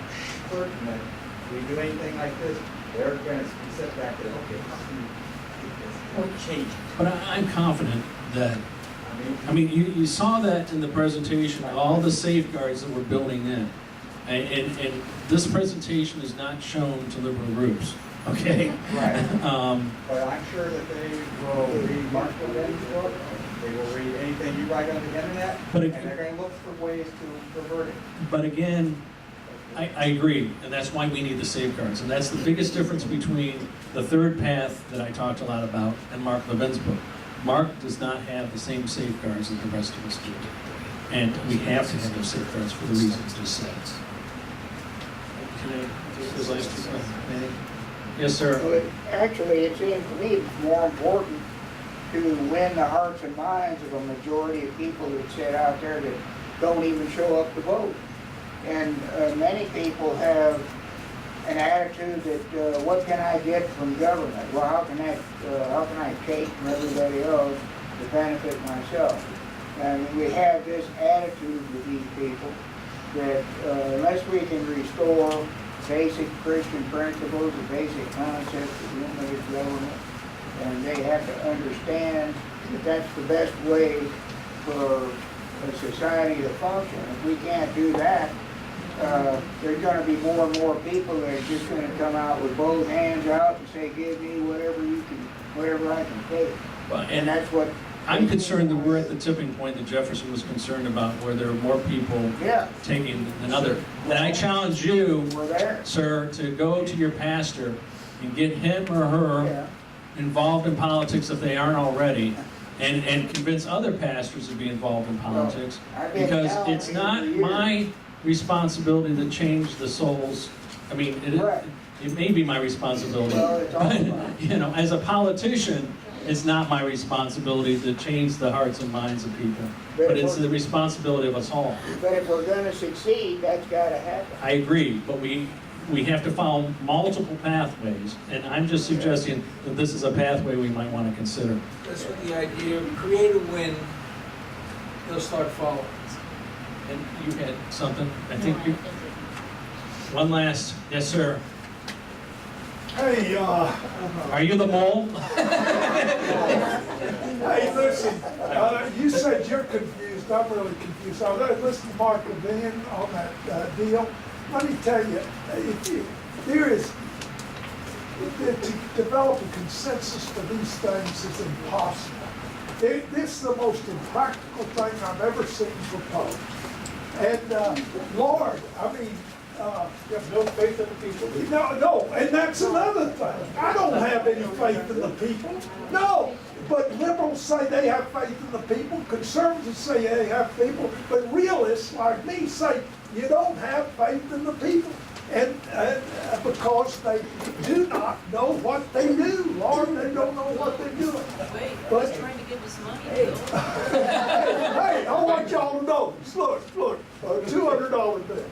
certain that if we do anything like this, they're going to sit back and, okay, how can you get this change? But I'm confident that, you saw that in the presentation, all the safeguards that we're building in. And this presentation is not shown to liberal groups, okay? Right. But I'm sure that they will read Mark Levin's book, they will read anything you write on the internet, and they're going to look for ways to pervert it. But again, I agree, and that's why we need the safeguards. And that's the biggest difference between the third path that I talked a lot about in Mark Levin's book. Mark does not have the same safeguards that the rest of us do. And we have to have those safeguards for the reasons just said. Can I do those last two questions? Yes, sir. Well, actually, it seems to me it's more important to win the hearts and minds of a majority of people that sit out there that don't even show up to vote. And many people have an attitude that what can I get from government? Well, how can I take from everybody else to benefit myself? And we have this attitude with these people that unless we can restore basic Christian principles, the basic concepts of limited government, and they have to understand that that's the best way for a society to function. If we can't do that, there's going to be more and more people that are just going to come out with both hands out and say, "Give me whatever I can take." Well, And that's what I'm concerned that we're at the tipping point that Jefferson was concerned about, where there are more people Yeah. taking than other. And I challenge you, we're there. sir, to go to your pastor and get him or her Yeah. involved in politics if they aren't already, and convince other pastors to be involved in politics, I've been because challenging it's not for years. my responsibility to change the souls. I mean, Right. it may be my responsibility, Well, it's all but, fine. you know, as a politician, it's not my responsibility to change the hearts and minds of people, but it's the responsibility of us all. But if we're going to succeed, that's got to happen. I agree, but we have to follow multiple pathways, and I'm just suggesting that this is a pathway we might want to consider. That's what the idea, create a win, they'll start following. And you had something, I think you, one last, yes, sir. Hey, Are you the mole? hey, listen, you said you're confused, I'm really confused. I was listening to Mark Levin on that deal. Let me tell you, there is, to develop a consensus for these things is impossible. This is the most impractical thing I've ever seen proposed. And Lord, I mean, you have no faith in the people? No, and that's another thing. I don't have any faith in the people. No, but liberals say they have faith in the people. Conservatives say they have people. But realists like me say you don't have faith in the people. And because they do not know what they do. Lord, they don't know what they're doing. Wait, But- he's trying to give us money, Hey, Bill. hey, I want y'all to know this. Look, $200 bill.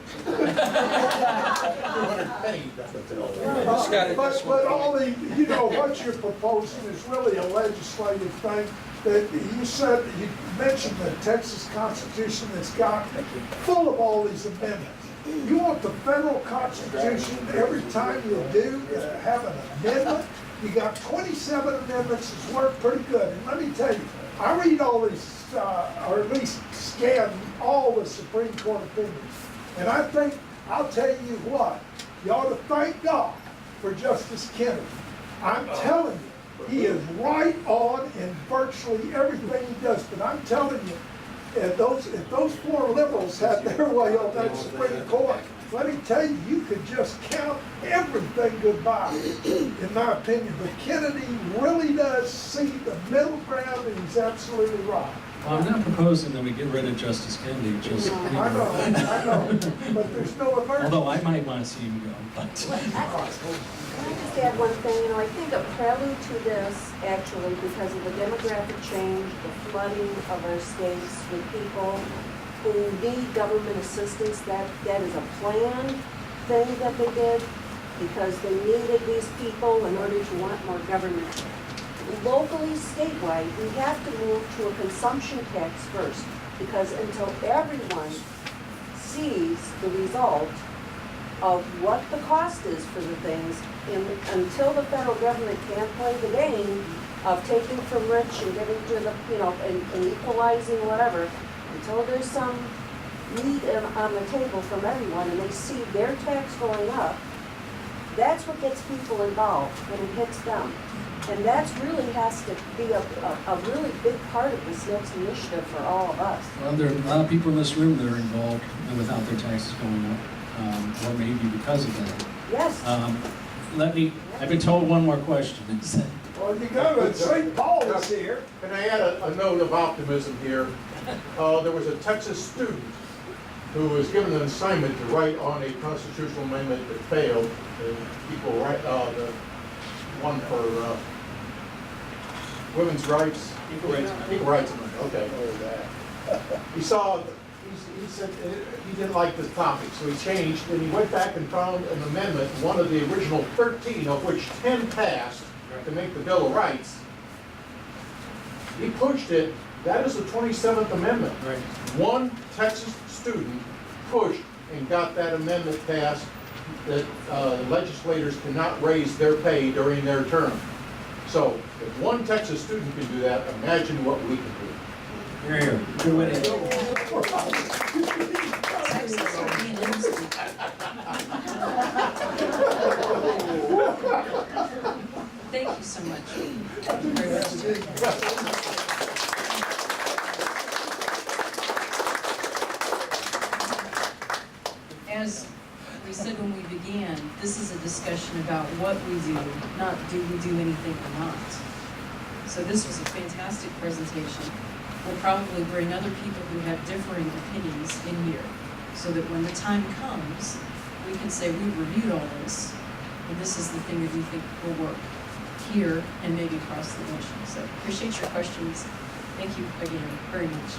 But all the, you know, what you're proposing is really a legislative thing. That you said, you mentioned the Texas Constitution that's got full of all these amendments. You want the federal Constitution, every time you do, have an amendment? You got 27 amendments, it's worked pretty good. And let me tell you, I read all these, or at least scan all the Supreme Court opinions. And I think, I'll tell you what, you ought to thank God for Justice Kennedy. I'm telling you, he is right on in virtually everything he does. But I'm telling you, if those four liberals had their way on that Supreme Court, let me tell you, you could just count everything goodbye, in my opinion. But Kennedy really does see the middle ground, and he's absolutely right. Well, I'm not proposing that we get rid of Justice Kennedy, just, you I know, but there's no emergency. although I might want to see him go, but. Can I just add one thing? You know, I think a prelude to this, actually, because of the demographic change, the flooding of our states with people who need government assistance, that is a planned thing that they did because they needed these people in order to want more government. Locally, statewide, we have to move to a consumption tax first, because until everyone sees the result of what the cost is for the things, until the federal government can't play the game of taking from rich and giving to the, you know, and equalizing whatever, until there's some need on the table from everyone and they see their tax going up, that's what gets people involved when it hits them. And that's really has to be a really big part of this next initiative for all of us. Well, there are a lot of people in this room that are involved and without their taxes going up, or maybe because of that. Yes, I've been told one more question. Well, you got it, St. Paul is here. And I add a note of optimism here. There was a Texas student who was given an assignment to write on a constitutional amendment that failed. The the one for women's rights. Equal rights amendment, okay. He said he didn't like the topic, so he changed, and he went back and found an amendment, one of the original 13, of which 10 passed, to make the Bill of Rights. He pushed it. That is the 27th Amendment. Right. One Texas student pushed and got that amendment passed that legislators cannot raise their pay during their term. So if one Texas student can do that, imagine what we can do. Here, here. Do it. Texas are being innocent. Thank you so much. Very much. As we said when we began, this is a discussion about what we do, not do we do anything or not. So this was a fantastic presentation. We'll probably bring other people who have differing opinions in here, so that when the time comes, we can say we've reviewed all this, and this is the thing that we think will work here and maybe across the nation. So appreciate your questions. Thank you again very much.